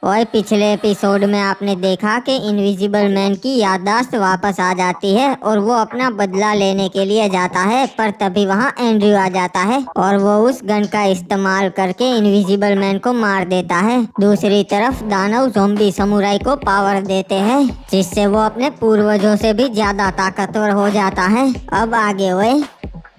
और पिछले एपिसोड में आपने देखा कि इनविजिबल मैन की याददाश्त वापस आ जाती है और वो अपना बदला लेने के लिए जाता है, पर तभी वहाँ एंड्रयू आ जाता है और वो उस गन का इस्तेमाल करके इनविजिबल मैन को मार देता है। दूसरी तरफ दानव ज़ॉम्बी समुराई को पावर देते हैं, जिससे वो अपने पूर्वजों से भी ज्यादा ताकतवर हो जाता है। अब आगे हुए।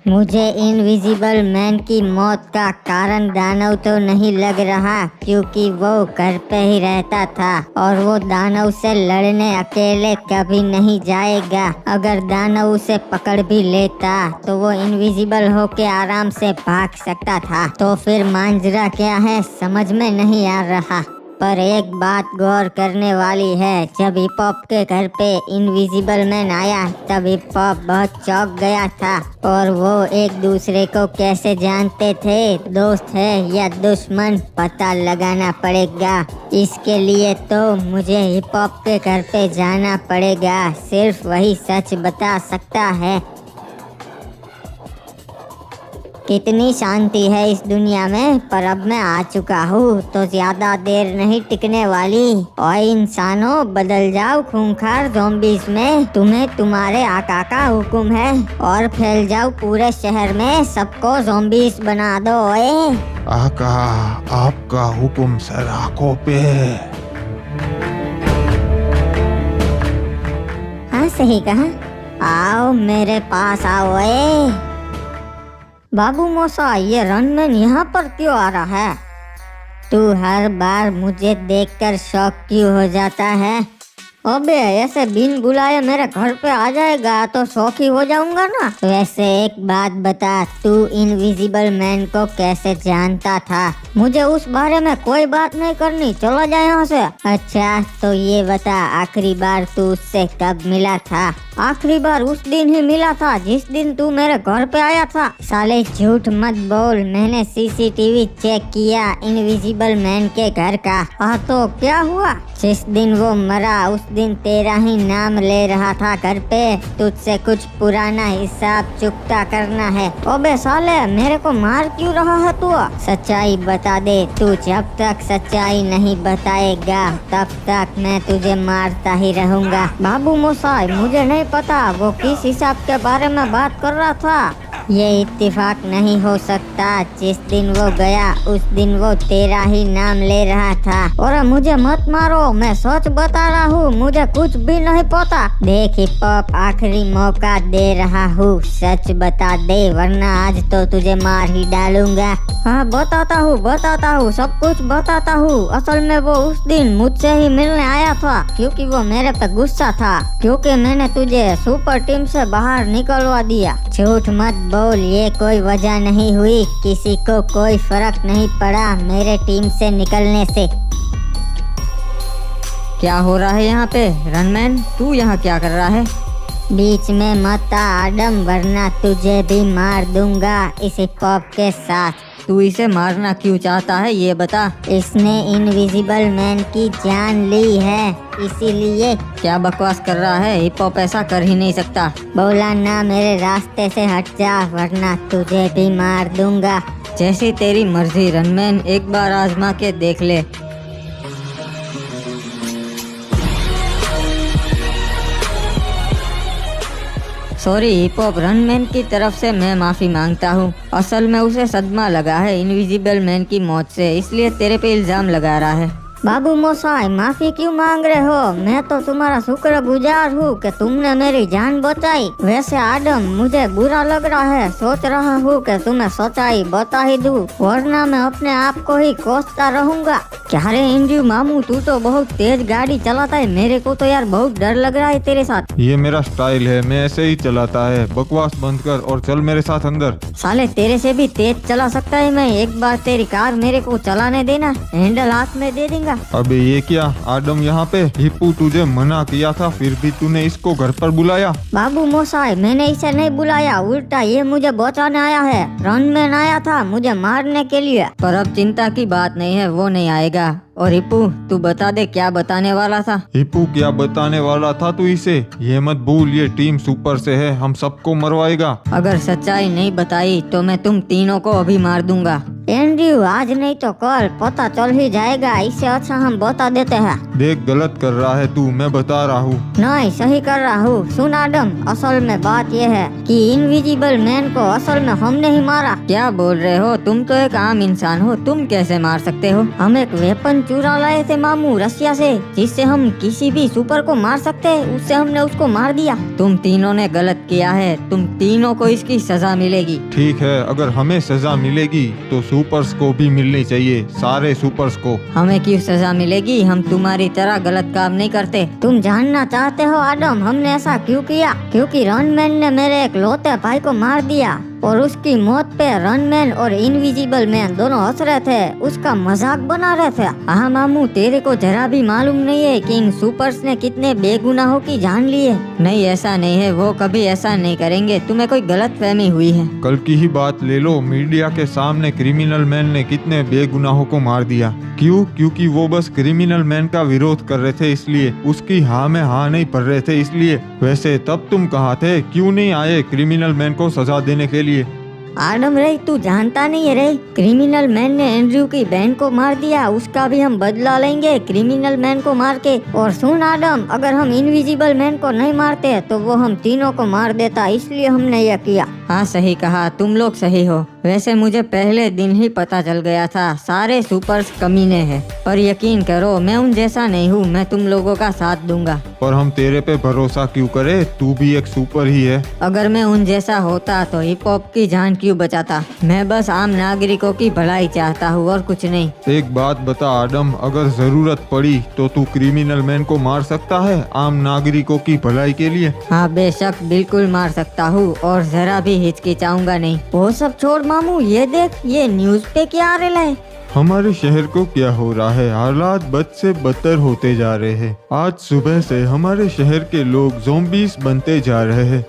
मुझे इनविजिबल मैन की मौत का कारण दानव तो नहीं लग रहा, क्योंकि वो घर पे ही रहता था और वो दानव से लड़ने अकेले कभी नहीं जाएगा। अगर दानव उसे पकड़ भी लेता तो वो इनविजिबल होके आराम से भाग सकता था। तो फिर मांजरा क्या है, समझ में नहीं आ रहा। पर एक बात गौर करने वाली है, जब हिप हॉप के घर पे इनविजिबल मैन आया तब हिप हॉप बहुत चौंक गया था और वो एक दूसरे को कैसे जानते थे, दोस्त है या दुश्मन, पता लगाना पड़ेगा। इसके लिए तो मुझे हिप हॉप के घर पे जाना पड़ेगा, सिर्फ वही सच बता सकता है। कितनी शांति है इस दुनिया में, पर अब मैं आ चुका हूँ तो ज्यादा देर नहीं टिकने वाली। और इंसानों, बदल जाओ खूंखार ज़ॉम्बीज़ में, तुम्हें तुम्हारे आका का हुक्म है, और फैल जाओ पूरे शहर में, सबको ज़ॉम्बीज़ बना दो। ओए आका, आपका हुक्म सर आंखों पे। हाँ सही कहा, आओ मेरे पास आओ। ओए बाबू मौसा, ये रनमैन यहाँ पर क्यों आ रहा है? तू हर बार मुझे देखकर शौक क्यों हो जाता है? अबे ऐसे बिन बुलाए मेरे घर पे आ जाएगा तो शौकी हो जाऊंगा ना। वैसे एक बात बता, तू इनविजिबल मैन को कैसे जानता था? मुझे उस बारे में कोई बात नहीं करनी, चला जाए यहाँ से। अच्छा तो ये बता, आखिरी बार तू उससे कब मिला था? आखिरी बार उस दिन ही मिला था जिस दिन तू मेरे घर पे आया था। साले झूठ मत बोल, मैंने सीसीटीवी चेक किया इनविजिबल मैन के घर का। हाँ तो क्या हुआ? जिस दिन वो मरा उस दिन तेरा ही नाम ले रहा था घर पे। तुझसे कुछ पुराना हिसाब चुकता करना है। अबे साले, मेरे को मार क्यों रहा है तू? सच्चाई बता दे, तू जब तक सच्चाई नहीं बताएगा तब तक मैं तुझे मारता ही रहूंगा। बाबू मोसाई, मुझे नहीं पता वो किस हिसाब के बारे में बात कर रहा था। ये इत्तेफाक नहीं हो सकता, जिस दिन वो गया उस दिन वो तेरा ही नाम ले रहा था। और मुझे मत मारो, मैं सच बता रहा हूँ, मुझे कुछ भी नहीं पता। देख हिप हॉप, आखिरी मौका दे रहा हूँ, सच बता दे वरना आज तो तुझे मार ही डालूंगा। हाँ बताता हूँ, सब कुछ बताता हूँ। असल में वो उस दिन मुझसे ही मिलने आया था, क्योंकि वो मेरे पे गुस्सा था, क्योंकि मैंने तुझे सुपर टीम से बाहर निकलवा दिया। झूठ मत बोल, ये कोई वजह नहीं हुई, किसी को कोई फर्क नहीं पड़ा मेरे टीम से निकलने से। क्या हो रहा है यहाँ पे? रनमैन, तू यहाँ क्या कर रहा है? बीच में मत आ आडम, वरना तुझे भी मार दूंगा इस हिप हॉप के साथ। तू इसे मारना क्यों चाहता है ये बता। इसने इनविजिबल मैन की जान ली है, इसीलिए। क्या बकवास कर रहा है? हिप हॉप ऐसा कर ही नहीं सकता। बोला ना मेरे रास्ते से हट जा, वरना तुझे भी मार दूंगा। जैसी तेरी मर्जी रनमैन, एक बार आजमा के देख ले। सॉरी हिप हॉप, रनमैन की तरफ से मैं माफी मांगता हूँ। असल में उसे सदमा लगा है इनविजिबल मैन की मौत से, इसलिए तेरे पे इल्जाम लगा रहा है। बाबू मोसाई, माफी क्यों मांग रहे हो? मैं तो तुम्हारा शुक्रगुजार हूँ कि तुमने मेरी जान बचाई। वैसे आडम, मुझे बुरा लग रहा है, सोच रहा हूँ कि तुम्हें सच्चाई बता ही दूँ, वरना मैं अपने आप को ही कोसता रहूँगा। क्या रे एंड्रयू मामू, तू तो बहुत तेज गाड़ी चलाता है, मेरे को तो यार बहुत डर लग रहा है तेरे साथ। ये मेरा स्टाइल है, मैं ऐसे ही चलाता है। बकवास बंद कर और चल मेरे साथ अंदर। साले, तेरे से भी तेज चला सकता है मैं। एक बार तेरी कार मेरे को चलाने देना, हैंडल हाथ में दे देंगे। अबे ये क्या आडम यहाँ पे? हिप्पू तुझे मना किया था, फिर भी तूने इसको घर पर बुलाया। बाबू मोसाई, मैंने इसे नहीं बुलाया, उल्टा ये मुझे बचाने आया है। रनमैन आया था मुझे मारने के लिए। पर अब चिंता की बात नहीं है, वो नहीं आएगा। और हिप्पू, तू बता दे क्या बताने वाला था। हिप्पू क्या बताने वाला था तू इसे? ये मत भूल, ये टीम सुपर से है, हम सबको मरवाएगा। अगर सच्चाई नहीं बताई तो मैं तुम तीनों को अभी मार दूंगा। एंड्रयू, आज नहीं तो कल पता चल ही जाएगा, इससे अच्छा हम बता देते हैं। देख, गलत कर रहा है तू, मैं बता रहा हूँ। नहीं, सही कर रहा हूँ। सुन आदम, असल में बात यह है कि इनविजिबल मैन को असल में हमने ही मारा। क्या बोल रहे हो? तुम तो एक आम इंसान हो, तुम कैसे मार सकते हो? हम एक वेपन चुरा लाए थे मामू रसिया से, जिससे हम किसी भी सुपर को मार सकते हैं। उससे हमने उसको मार दिया। तुम तीनों ने गलत किया है, तुम तीनों को इसकी सजा मिलेगी। ठीक है, अगर हमें सजा मिलेगी तो सुपर्स को भी मिलनी चाहिए, सारे सुपर्स को। हमें क्यों सजा मिलेगी? हम तुम्हारी तरह गलत काम नहीं करते। तुम जानना चाहते हो आदम, हमने ऐसा क्यों किया? क्योंकि रनमैन ने मेरे एक लौते भाई को मार दिया और उसकी मौत पे रनमैन और इनविजिबल मैन दोनों हंस रहे थे, उसका मजाक बना रहे थे। हाँ मामू, तेरे को जरा भी मालूम नहीं है कि इन सुपर्स ने कितने बेगुनाहों की जान ली है। नहीं, ऐसा नहीं है, वो कभी ऐसा नहीं करेंगे। तुम्हें कोई गलत फहमी हुई है। कल की ही बात ले लो, मीडिया के सामने क्रिमिनल मैन ने कितने बेगुनाहों को मार दिया। क्यों? क्योंकि वो बस क्रिमिनल मैन का विरोध कर रहे थे, इसलिए उसकी हाँ में हाँ नहीं पढ़ रहे थे, इसलिए। वैसे तब तुम कहाँ थे? क्यों नहीं आए क्रिमिनल मैन को सजा देने के लिए? आदम रे, तू जानता नहीं है रे, क्रिमिनल मैन ने एंड्रयू की बहन को मार दिया, उसका भी हम बदला लेंगे क्रिमिनल मैन को मार के। और सुन आदम, अगर हम इनविजिबल मैन को नहीं मारते तो वो हम तीनों को मार देता, इसलिए हमने यह किया। हाँ, सही कहा, तुम लोग सही हो। वैसे मुझे पहले दिन ही पता चल गया था, सारे सुपर्स कमीने हैं। पर यकीन करो, मैं उन जैसा नहीं हूँ, मैं तुम लोगों का साथ दूंगा। पर हम तेरे पे भरोसा क्यों करें? तू भी एक सुपर ही है। अगर मैं उन जैसा होता तो हिप हॉप की जान क्यों बचाता? मैं बस आम नागरिकों की भलाई चाहता हूँ और कुछ नहीं। एक बात बता आदम, अगर जरूरत पड़ी तो तू क्रिमिनल मैन को मार सकता है आम नागरिकों की भलाई के लिए? हाँ, बेशक, बिल्कुल मार सकता हूँ और जरा भी हिचकिचाऊंगा नहीं। वो सब छोड़ मामू, ये देख, ये न्यूज पे क्या आ रहा है? हमारे शहर को क्या हो रहा है? हालात बद से बदतर होते जा रहे हैं। आज सुबह से हमारे शहर के लोग ज़ॉम्बीज बनते जा रहे हैं।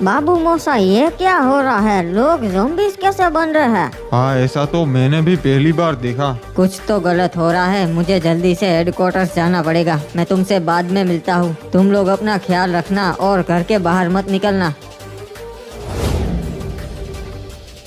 बाबू मौसा, ये क्या हो रहा है? लोग ज़ॉम्बीज कैसे बन रहे हैं? हाँ, ऐसा तो मैंने भी पहली बार देखा। कुछ तो गलत हो रहा है। मुझे जल्दी से हेडक्वार्टर्स जाना पड़ेगा। मैं तुमसे बाद में मिलता हूँ। तुम लोग अपना ख्याल रखना और घर के बाहर मत निकलना।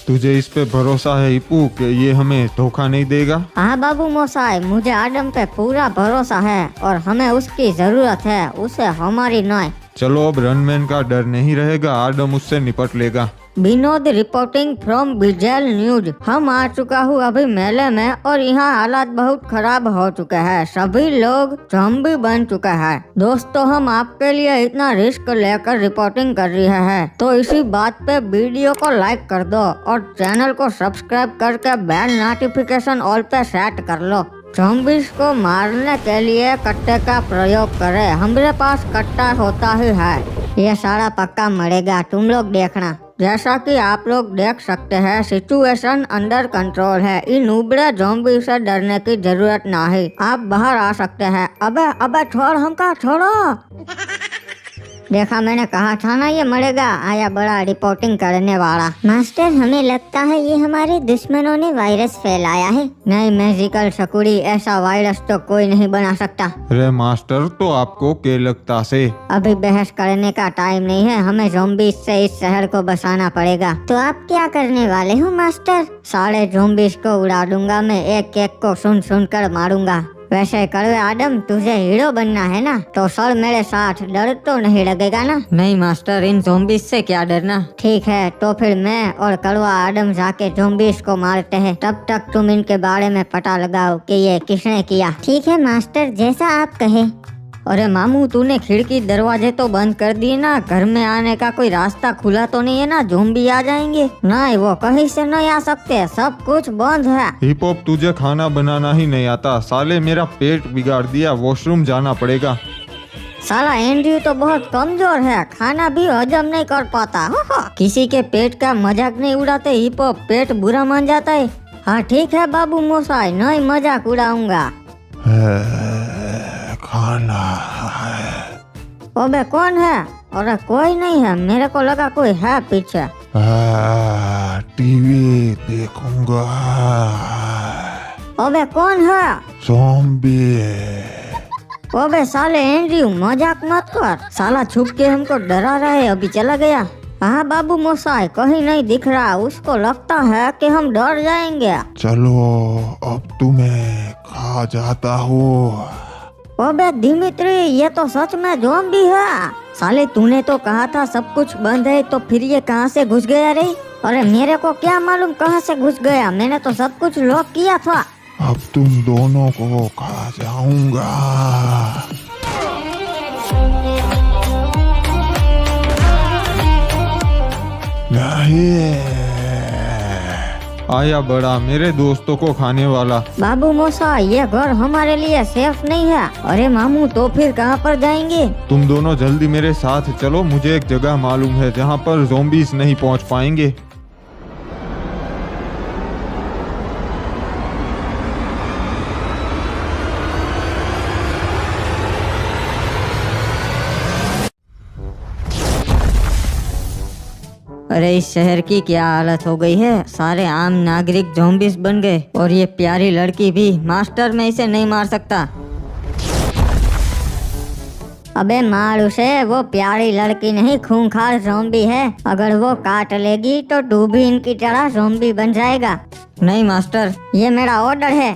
तुझे इस पे भरोसा है हिप्पू कि ये हमें धोखा नहीं देगा? हाँ बाबू मोसाई, मुझे आदम पे पूरा भरोसा है और हमें उसकी जरूरत है, उसे हमारी नहीं। चलो, अब रनमैन का डर नहीं रहेगा, आदम उससे निपट लेगा। विनोद रिपोर्टिंग फ्रॉम बिजेल न्यूज। हम आ चुका हूँ अभी मेले में और यहाँ हालात बहुत खराब हो चुके हैं। सभी लोग ज़ॉम्बी बन चुके हैं। दोस्तों, हम आपके लिए इतना रिस्क लेकर रिपोर्टिंग कर रहे हैं, तो इसी बात पे वीडियो को लाइक कर दो और चैनल को सब्सक्राइब करके बेल नोटिफिकेशन ऑल पे सेट कर लो। ज़ॉम्बीज को मारने के लिए कट्टे का प्रयोग करें। हमारे पास कट्टा होता ही है। ये सारा पक्का मरेगा, तुम लोग देखना। जैसा कि आप लोग देख सकते हैं, सिचुएशन अंडर कंट्रोल है। इन उबड़े ज़ॉम्बी से डरने की जरूरत नहीं, आप बाहर आ सकते हैं। अबे अबे छोड़, हमका छोड़ो। देखा, मैंने कहा था ना ये मरेगा। आया बड़ा रिपोर्टिंग करने वाला। मास्टर, हमें लगता है ये हमारे दुश्मनों ने वायरस फैलाया है। नहीं मैजिकल शकुड़ी, ऐसा वायरस तो कोई नहीं बना सकता। रे मास्टर, तो आपको क्या लगता से? अभी बहस करने का टाइम नहीं है, हमें ज़ॉम्बीज से इस शहर को बचाना पड़ेगा। तो आप क्या करने वाले हो मास्टर? सारे ज़ॉम्बीज को उड़ा दूंगा मैं, एक एक को सुन सुन कर मारूंगा। वैसे कड़वे आदम, तुझे हीरो बनना है ना, तो चल मेरे साथ, डर तो नहीं लगेगा ना? नहीं मास्टर, इन ज़ॉम्बीज से क्या डरना। ठीक है, तो फिर मैं और कड़वा आदम जाके ज़ॉम्बीज को मारते हैं। तब तक तुम इनके बारे में पता लगाओ कि ये किसने किया। ठीक है मास्टर, जैसा आप कहे। अरे मामू, तूने खिड़की दरवाजे तो बंद कर दिए ना? घर में आने का कोई रास्ता खुला तो नहीं है ना? ज़ॉम्बी आ जाएंगे। नहीं, वो कहीं से नहीं आ सकते, सब कुछ बंद है। हिप हॉप, तुझे खाना बनाना ही नहीं आता साले, मेरा पेट बिगाड़ दिया, वॉशरूम जाना पड़ेगा। साला एंड्रयू तो बहुत कमजोर है, खाना भी हजम नहीं कर पाता। किसी के पेट का मजाक नहीं उड़ाते हिप हॉप, पेट बुरा मान जाता है। हाँ ठीक है बाबू मोसाई, नहीं मजाक उड़ाऊंगा। खाना है। अबे कौन है? अरे कोई नहीं है, मेरे को लगा कोई है पीछे। टीवी देखूंगा। अबे कौन है? ज़ॉम्बी। अबे साले एंड्रयू मजाक मत कर, साला छुप के हमको डरा रहा है, अभी चला गया। हाँ बाबू मोसाई कहीं नहीं दिख रहा, उसको लगता है कि हम डर जाएंगे। चलो अब तुम्हें खा जाता हूँ। अबे दिमित्री, ये तो सच में ज़ॉम्बी है। साले तूने तो कहा था सब कुछ बंद है, तो फिर ये कहाँ से घुस गया रे? अरे मेरे को क्या मालूम कहाँ से घुस गया, मैंने तो सब कुछ लॉक किया था। अब तुम दोनों को खा जाऊंगा। नहीं। आया बड़ा मेरे दोस्तों को खाने वाला। बाबू मोसा, ये घर हमारे लिए सेफ नहीं है। अरे मामू, तो फिर कहाँ पर जाएंगे? तुम दोनों जल्दी मेरे साथ चलो, मुझे एक जगह मालूम है जहाँ पर ज़ॉम्बीज़ नहीं पहुँच पाएंगे। अरे इस शहर की क्या हालत हो गई है, सारे आम नागरिक ज़ॉम्बीज़ बन गए और ये प्यारी लड़की भी। मास्टर, मैं इसे नहीं मार सकता। अबे मार उसे, वो प्यारी लड़की नहीं खूंखार ज़ॉम्बी है। अगर वो काट लेगी तो तू भी इनकी तरह ज़ॉम्बी बन जाएगा। नहीं मास्टर, ये मेरा ऑर्डर है।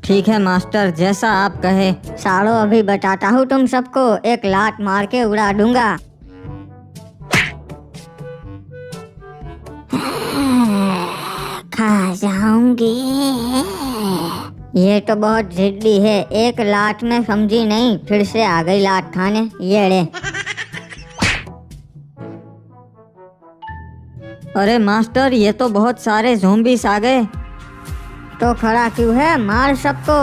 ठीक है मास्टर, जैसा आप कहे। सालो अभी बताता हूँ तुम सबको, एक लात मार के उड़ा दूंगा। खा जाऊंगी। ये तो बहुत जिद्दी है, एक लात में समझी नहीं, फिर से आ गई लात खाने। ये ले। अरे मास्टर, ये तो बहुत सारे ज़ॉम्बीज़ आ गए। तो खड़ा क्यों है, मार सबको।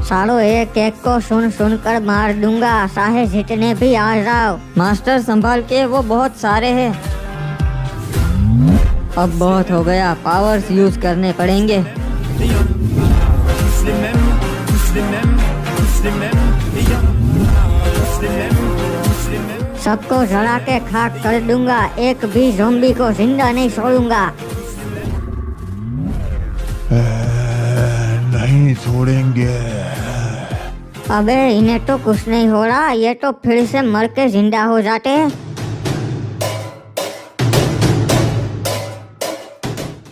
सालो एक एक को सुन सुन कर मार दूंगा, चाहे जितने भी आ जाओ। मास्टर संभाल के, वो बहुत सारे हैं। अब बहुत हो गया, पावर्स यूज करने पड़ेंगे। सबको जला के खाक कर दूंगा, एक भी ज़ॉम्बी को जिंदा नहीं छोड़ूंगा। नहीं छोड़ेंगे। अबे इन्हें तो कुछ नहीं हो रहा, ये तो फिर से मर के जिंदा हो जाते हैं।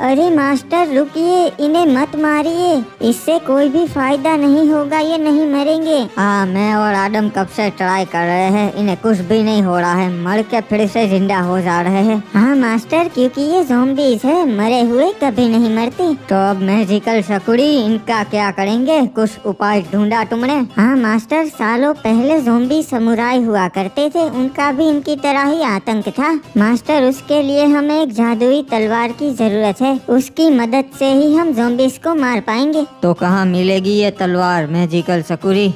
अरे मास्टर रुकिए, इन्हें मत मारिए, इससे कोई भी फायदा नहीं होगा, ये नहीं मरेंगे। हाँ, मैं और आदम कब से ट्राई कर रहे हैं, इन्हें कुछ भी नहीं हो रहा है, मर के फिर से जिंदा हो जा रहे हैं। हाँ मास्टर, क्योंकि ये ज़ॉम्बीज़ है, मरे हुए कभी नहीं मरते। तो अब मैजिकल शकुड़ी, इनका क्या करेंगे, कुछ उपाय ढूंढा तुमने? हाँ मास्टर, सालों पहले ज़ॉम्बी समुराई हुआ करते थे, उनका भी इनकी तरह ही आतंक था। मास्टर, उसके लिए हमें एक जादुई तलवार की जरूरत है, उसकी मदद से ही हम ज़ॉम्बीज़ को मार पाएंगे। तो कहाँ मिलेगी ये तलवार मैजिकल शकुरी?